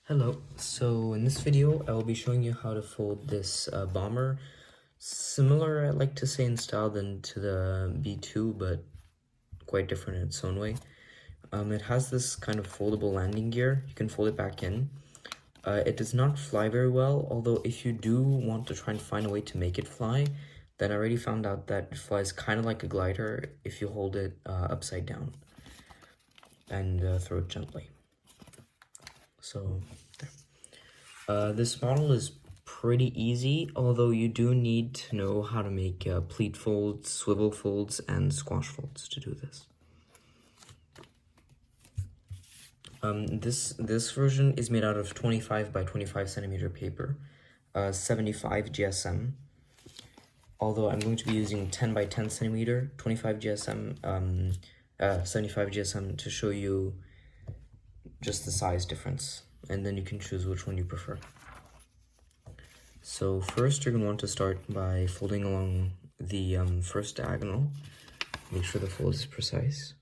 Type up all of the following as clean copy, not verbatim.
Hello, so in this video I will be showing you how to fold this bomber. Similar, I like to say, in style than to the B2, but quite different in its own way. It has this kind of foldable landing gear. You can fold it back in. It does not fly very well, although if you do want to try and find a way to make it fly, then I already found out that it flies kind of like a glider if you hold it upside down and throw it gently. So there. This model is pretty easy, although you do need to know how to make pleat folds, swivel folds, and squash folds to do this. This version is made out of 25 by 25 centimeter paper, 75 GSM. Although I'm going to be using 10 by 10 centimeter, 25 GSM, 75 GSM to show you just the size difference, and then you can choose which one you prefer. So first you're going to want to start by folding along the first diagonal. Make sure the fold is precise.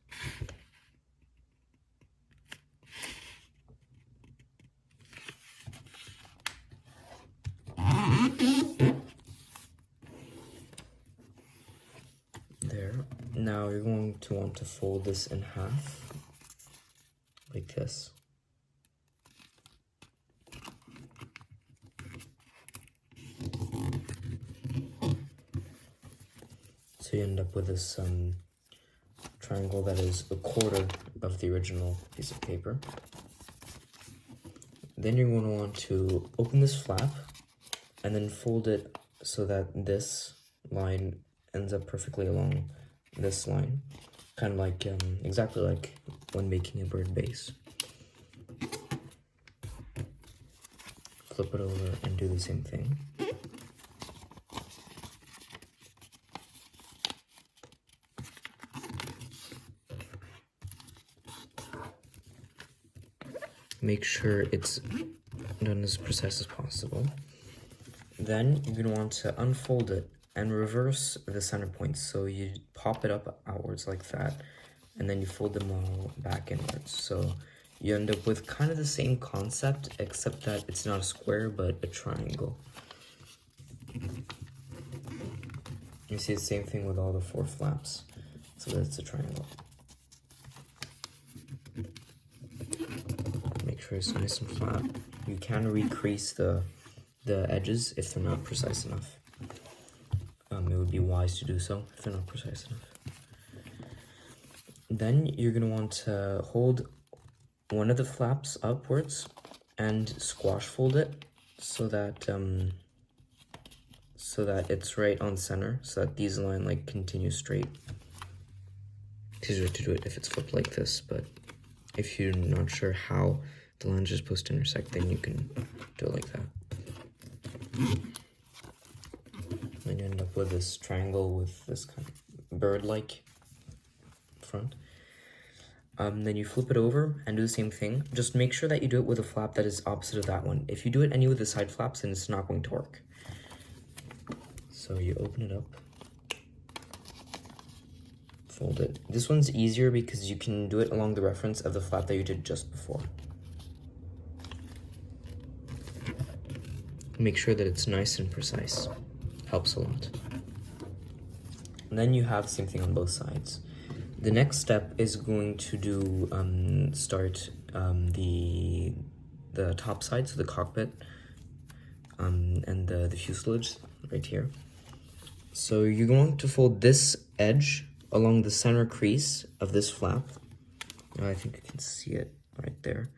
There. Now you're going to want to fold this in half, like this. So you end up with this triangle that is a quarter of the original piece of paper. Then you're going to want to open this flap and then fold it so that this line ends up perfectly along this line, kind of like exactly like when making a bird base. Flip it over and do the same thing. Make sure it's done as precise as possible. Then you're going to want to unfold it and reverse the center points. So you pop it up outwards like that, and then you fold them all back inwards. So you end up with kind of the same concept, except that it's not a square, but a triangle. You see the same thing with all the four flaps, so that it's a triangle. Make sure it's nice and flat. You can recrease the edges if they're not precise enough. It would be wise to do so if they're not precise enough. Then you're going to want to hold one of the flaps upwards and squash fold it so that it's right on center, so that these line like continue straight. It's easier to do it if it's flipped like this, but if you're not sure how the lines are supposed to intersect, then you can do it like that. And you end up with this triangle with this kind of bird-like front. Then you flip it over and do the same thing. Just make sure that you do it with a flap that is opposite of that one. If you do it any with the side flaps, then it's not going to work. So you open it up, fold it. This one's easier because you can do it along the reference of the flap that you did just before. Make sure that it's nice and precise. Helps a lot. And then you have the same thing on both sides. The next step is going to do start the top side, so the cockpit, and the fuselage right here. So you're going to fold this edge along the center crease of this flap. I think you can see it right there.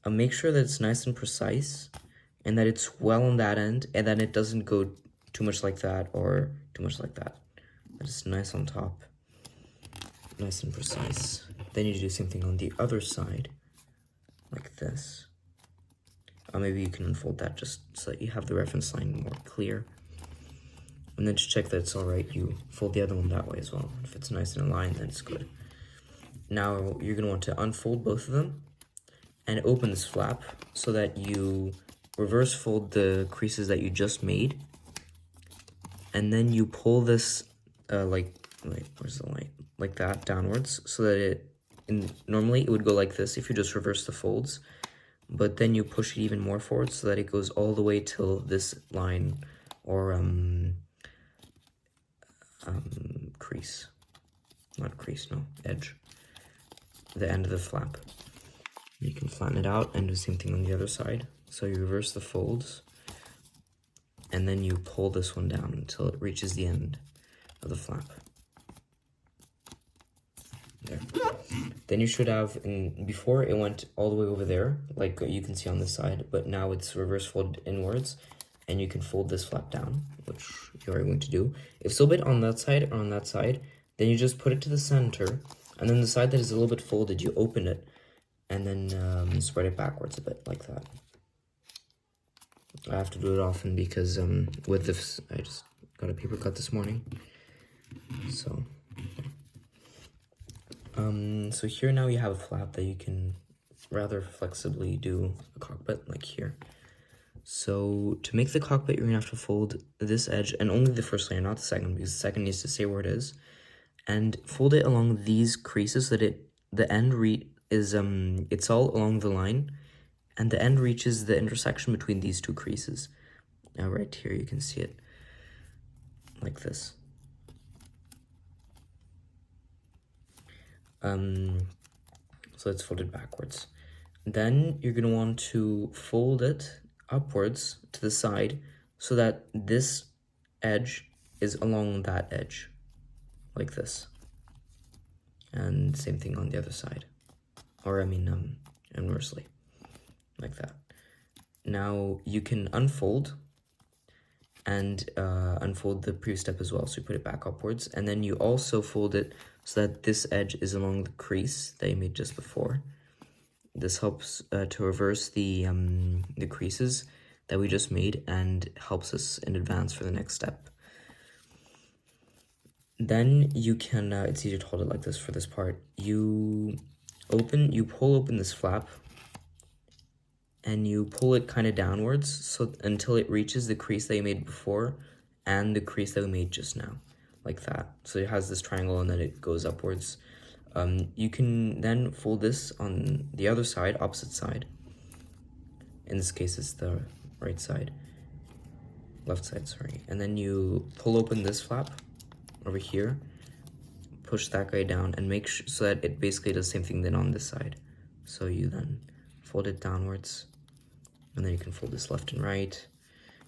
Make sure that it's nice and precise, and that it's well on that end, and that it doesn't go too much like that or too much like that. That is nice on top, nice and precise. Then you do the same thing on the other side, like this. Maybe you can unfold that just so that you have the reference line more clear. And then to check that it's all right, you fold the other one that way as well. If it's nice and aligned, then it's good. Now you're gonna want to unfold both of them and open this flap so that you reverse fold the creases that you just made, and then you pull this where's the light, like that downwards, so that normally it would go like this if you just reverse the folds, but then you push it even more forward so that it goes all the way till this line, or crease. Not crease, no, edge. The end of the flap. You can flatten it out and do the same thing on the other side. So you reverse the folds, and then you pull this one down until it reaches the end of the flap. There. Then you should have, before it went all the way over there, like you can see on this side, but now it's reverse folded inwards, and you can fold this flap down, which you are going to do. If it's a bit on that side or on that side, then you just put it to the center, and then the side that is a little bit folded, you open it, and then spread it backwards a bit, like that. I have to do it often because with this, I just got a paper cut this morning, so... So here now you have a flap that you can rather flexibly do a cockpit, like here. So to make the cockpit, you're gonna have to fold this edge, and only the first layer, not the second, because the second needs to stay where it is. And fold it along these creases so that the end is it's all along the line, and the end reaches the intersection between these two creases. Now right here you can see it like this. So it's folded backwards. Then you're gonna want to fold it upwards to the side so that this edge is along that edge, like this. And same thing on the other side, or I mean inversely, like that. Now you can unfold and unfold the previous step as well. So you put it back upwards, and then you also fold it so that this edge is along the crease that you made just before. This helps to reverse the creases that we just made and helps us in advance for the next step. Then you can, it's easier to hold it like this for this part. You pull open this flap, and you pull it kind of downwards so until it reaches the crease that you made before and the crease that we made just now, like that. So it has this triangle and then it goes upwards. You can then fold this on the other side, opposite side. In this case, it's the right side, left side, sorry. And then you pull open this flap over here, push that guy down, and make sure so that it basically does the same thing then on this side. So you then fold it downwards, and then you can fold this left and right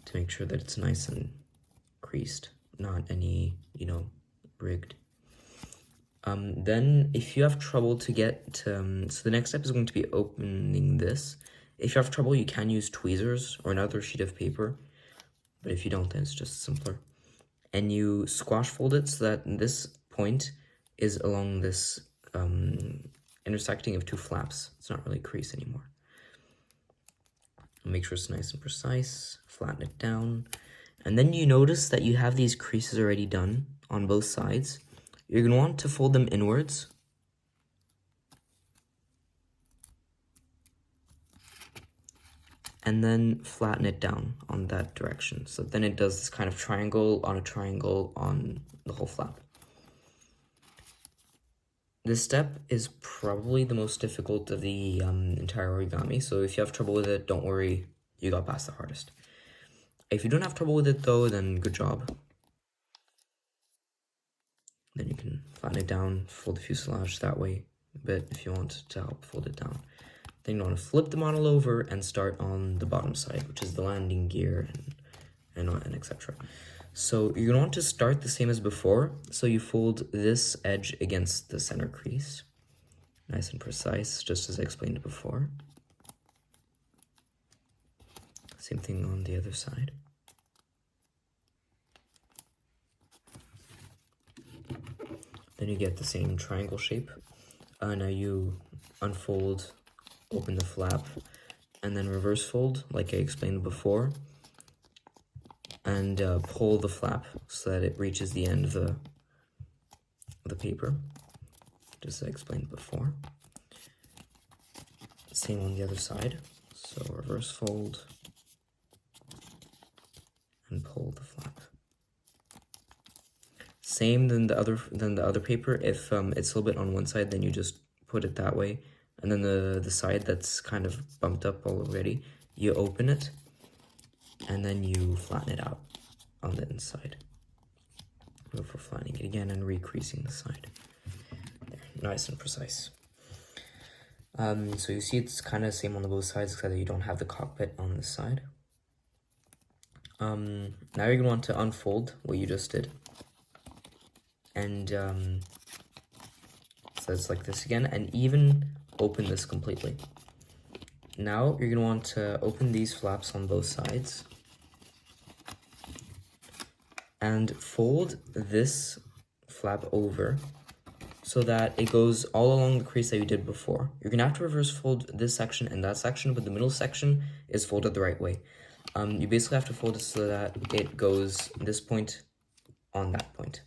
to make sure that it's nice and creased, not any, rigged. Then if you have trouble to get to, so the next step is going to be opening this. If you have trouble, you can use tweezers or another sheet of paper, but if you don't, then it's just simpler. And you squash fold it so that this point is along this intersecting of two flaps. It's not really a crease anymore. Make sure it's nice and precise, flatten it down. And then you notice that you have these creases already done on both sides. You're going to want to fold them inwards. And then flatten it down on that direction. So then it does this kind of triangle on a triangle on the whole flap. This step is probably the most difficult of the entire origami. So if you have trouble with it, don't worry, you got past the hardest. If you don't have trouble with it though, then good job. Then you can flatten it down, fold the fuselage that way a bit if you want to help fold it down. Then you want to flip the model over and start on the bottom side, which is the landing gear and etc. So you're going to want to start the same as before. So you fold this edge against the center crease. Nice and precise, just as I explained before. Same thing on the other side. Then you get the same triangle shape. Now you unfold, open the flap, and then reverse fold, like I explained before. And pull the flap so that it reaches the end of the paper, just as I explained before. Same on the other side. So reverse fold and pull the flap. Same than the other paper. If it's a little bit on one side, then you just put it that way, and then the side that's kind of bumped up already, you open it, and then you flatten it out on the inside before flattening it again and recreasing the side. There, nice and precise. So you see it's kind of the same on the both sides, except that you don't have the cockpit on this side. Now you're going to want to unfold what you just did. And so it's like this again, and even open this completely. Now you're going to want to open these flaps on both sides and fold this flap over so that it goes all along the crease that you did before. You're gonna have to reverse fold this section and that section, but the middle section is folded the right way. You basically have to fold it so that it goes this point on that point.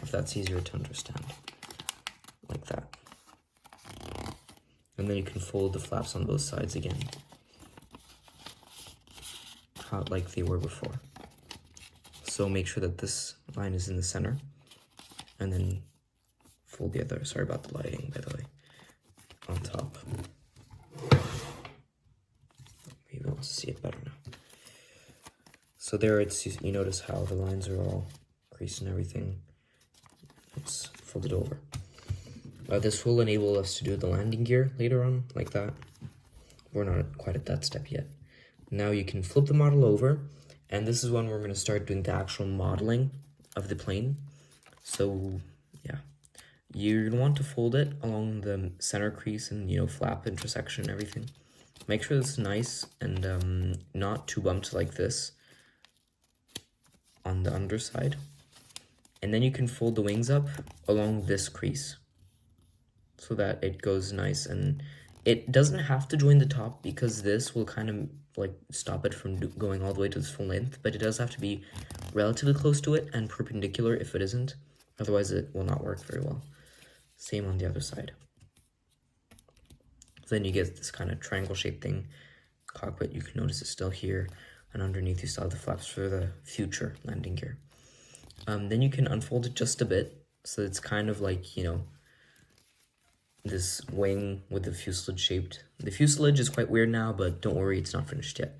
If that's easier to understand, like that. And then you can fold the flaps on both sides again, like they were before. So make sure that this line is in the center, and then fold the other, sorry about the lighting, by the way, on top. Maybe we'll see it better now. So there it's, you notice how the lines are all creased and everything. It's folded over. This will enable us to do the landing gear later on, like that. We're not quite at that step yet. Now you can flip the model over, and this is when we're going to start doing the actual modeling of the plane. So yeah, you're going to want to fold it along the center crease and, you know, flap intersection and everything. Make sure it's nice and not too bumped like this on the underside. And then you can fold the wings up along this crease so that it goes nice, and it doesn't have to join the top because this will kind of like stop it from going all the way to its full length, but it does have to be relatively close to it and perpendicular if it isn't. Otherwise it will not work very well. Same on the other side. Then you get this kind of triangle shaped thing. Cockpit, you can notice it's still here, and underneath you still have the flaps for the future landing gear. Then you can unfold it just a bit, so it's kind of like, you know, this wing with the fuselage shaped. The fuselage is quite weird now, but don't worry, it's not finished yet.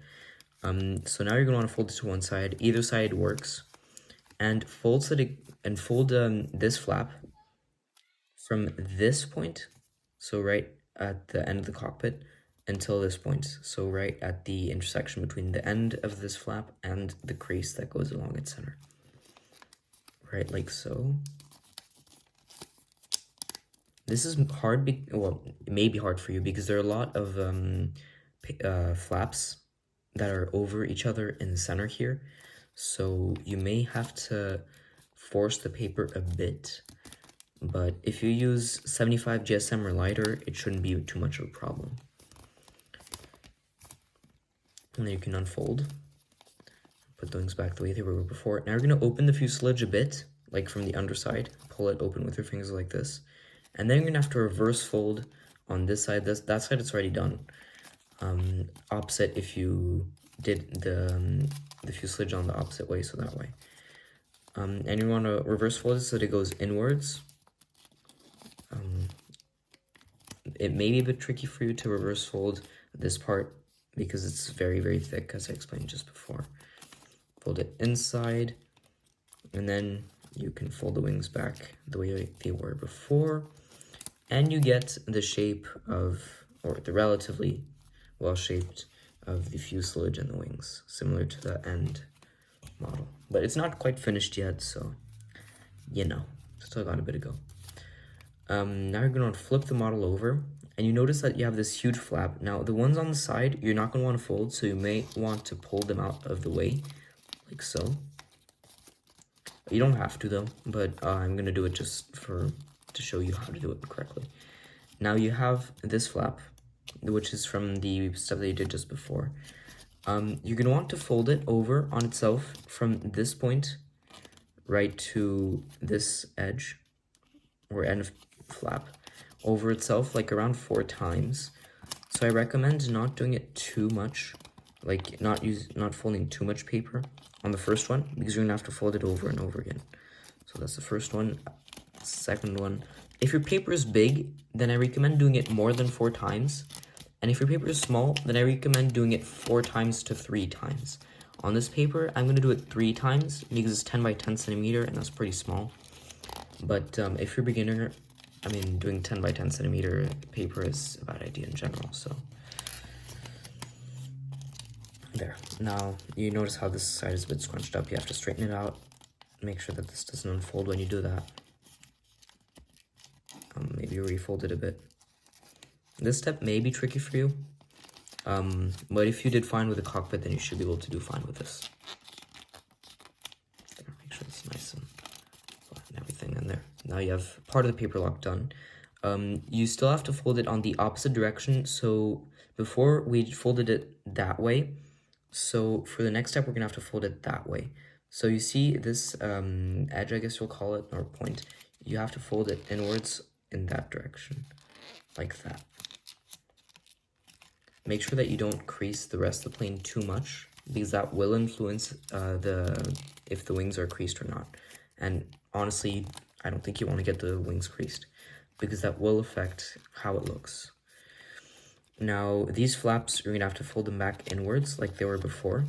So now you're gonna want to fold it to one side. Either side works, and fold this flap from this point, so right at the end of the cockpit, until this point, so right at the intersection between the end of this flap and the crease that goes along its center. Right, like so. This is hard, well, it may be hard for you because there are a lot of flaps that are over each other in the center here. So you may have to force the paper a bit, but if you use 75 GSM or lighter, it shouldn't be too much of a problem. And then you can unfold, put things back the way they were before. Now you're going to open the fuselage a bit, like from the underside, pull it open with your fingers like this. And then you're going to have to reverse fold on this side. That side it's already done. Opposite if you did the fuselage on the opposite way, so that way. And you want to reverse fold it so that it goes inwards. It may be a bit tricky for you to reverse fold this part because it's very, very thick, as I explained just before. Fold it inside, and then you can fold the wings back the way they were before. And you get the shape of, or the relatively well-shaped of the fuselage and the wings, similar to the end model. But it's not quite finished yet, so, you know, still got a bit to go. Now you're going to flip the model over, and you notice that you have this huge flap. Now, the ones on the side, you're not going to want to fold, so you may want to pull them out of the way, like so. You don't have to, though, but I'm going to do it just to show you how to do it correctly. Now you have this flap, which is from the stuff that you did just before. You're going to want to fold it over on itself from this point right to this edge, or end of flap, over itself like around 4 times. So I recommend not doing it too much, like not folding too much paper on the first one, because you're going to have to fold it over and over again. So that's the first one, second one, If your paper is big, then I recommend doing it more than 4 times. And if your paper is small, then I recommend doing it 4 times to 3 times. On this paper, I'm going to do it 3 times because it's 10 by 10 centimeter and that's pretty small. But if you're a beginner, I mean, doing 10 by 10 centimeter paper is a bad idea in general, so. There. Now, you notice how this side is a bit scrunched up. You have to straighten it out. Make sure that this doesn't unfold when you do that. Maybe refold it a bit. This step may be tricky for you, but if you did fine with the cockpit, then you should be able to do fine with this. There, make sure it's nice and flat and everything in there. Now you have part of the paper lock done. You still have to fold it on the opposite direction. So before we folded it that way, so for the next step, we're gonna have to fold it that way. So you see this edge, I guess you'll call it, or point. You have to fold it inwards in that direction, like that. Make sure that you don't crease the rest of the plane too much, because that will influence if the wings are creased or not. And honestly, I don't think you want to get the wings creased, because that will affect how it looks. Now, these flaps, you're going to have to fold them back inwards like they were before,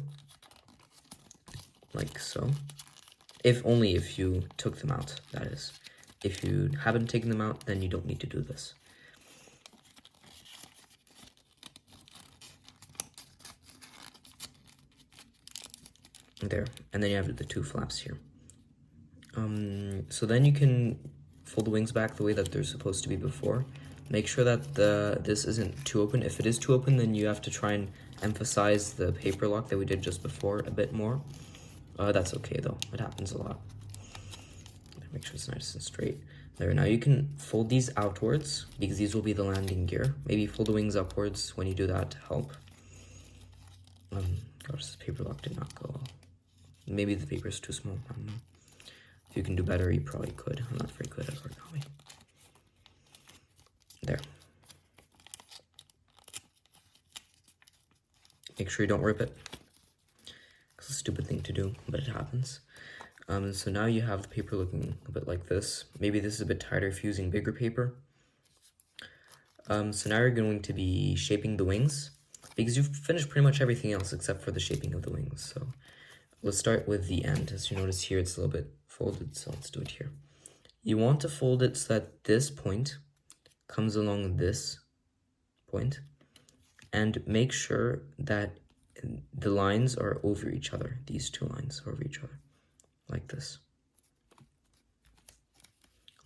like so. Only if you took them out, that is. If you haven't taken them out, then you don't need to do this. There, and then you have the 2 flaps here. So then you can fold the wings back the way that they're supposed to be before. Make sure that this isn't too open. If it is too open, then you have to try and emphasize the paper lock that we did just before a bit more. That's okay though, it happens a lot. Make sure it's nice and straight. There, now you can fold these outwards because these will be the landing gear. Maybe fold the wings upwards when you do that to help. Gosh, this paper lock did not go well. Maybe the paper is too small, I don't know. If you can do better, you probably could. I'm not very good at origami. There. Make sure you don't rip it. It's a stupid thing to do, but it happens. So now you have the paper looking a bit like this. Maybe this is a bit tighter if you're using bigger paper. So now you're going to be shaping the wings, because you've finished pretty much everything else except for the shaping of the wings. So let's start with the end. As you notice here, it's a little bit folded, so let's do it here. You want to fold it so that this point comes along this point, and make sure that the lines are over each other. These 2 lines are over each other, like this.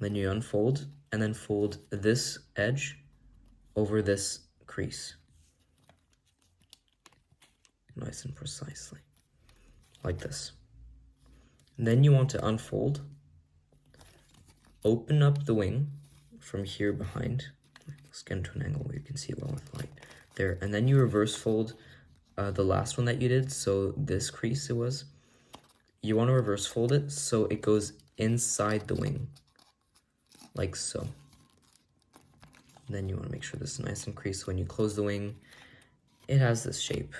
Then you unfold, and then fold this edge over this crease. Nice and precisely, like this. And then you want to unfold, open up the wing from here behind. Let's get into an angle where you can see it well with light. There, and then you reverse fold the last one that you did, so this crease it was. You want to reverse fold it so it goes inside the wing, like so. And then you want to make sure this is nice and creased. So when you close the wing, it has this shape.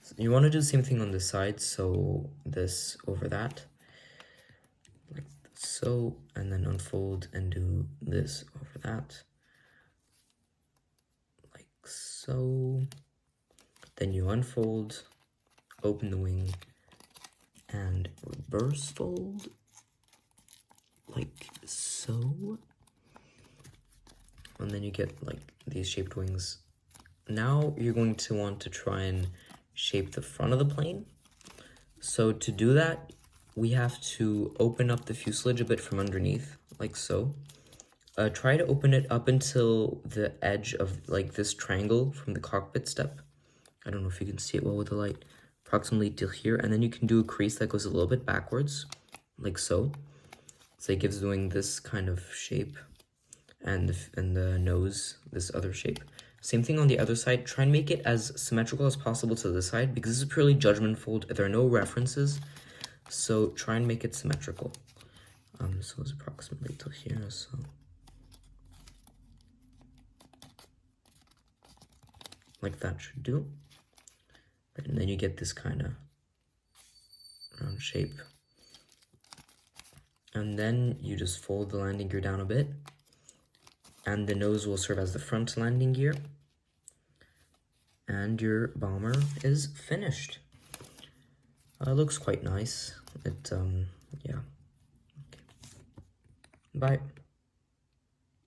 So you want to do the same thing on this side, so this over that, like so, and then unfold and do this over that, like so. Then you unfold, open the wing, and reverse fold, like so. And then you get like these shaped wings. Now you're going to want to try and shape the front of the plane. So to do that, we have to open up the fuselage a bit from underneath, like so. Try to open it up until the edge of like this triangle from the cockpit step. I don't know if you can see it well with the light, approximately till here. And then you can do a crease that goes a little bit backwards, like so. So it gives the wing this kind of shape, and the nose, this other shape. Same thing on the other side. Try and make it as symmetrical as possible to the side, because this is purely judgment fold. There are no references, so try and make it symmetrical. So it's approximately till here, so. Like that should do. And then you get this kind of round shape. And then you just fold the landing gear down a bit, and the nose will serve as the front landing gear, and your bomber is finished. It looks quite nice. Yeah. Okay. Bye.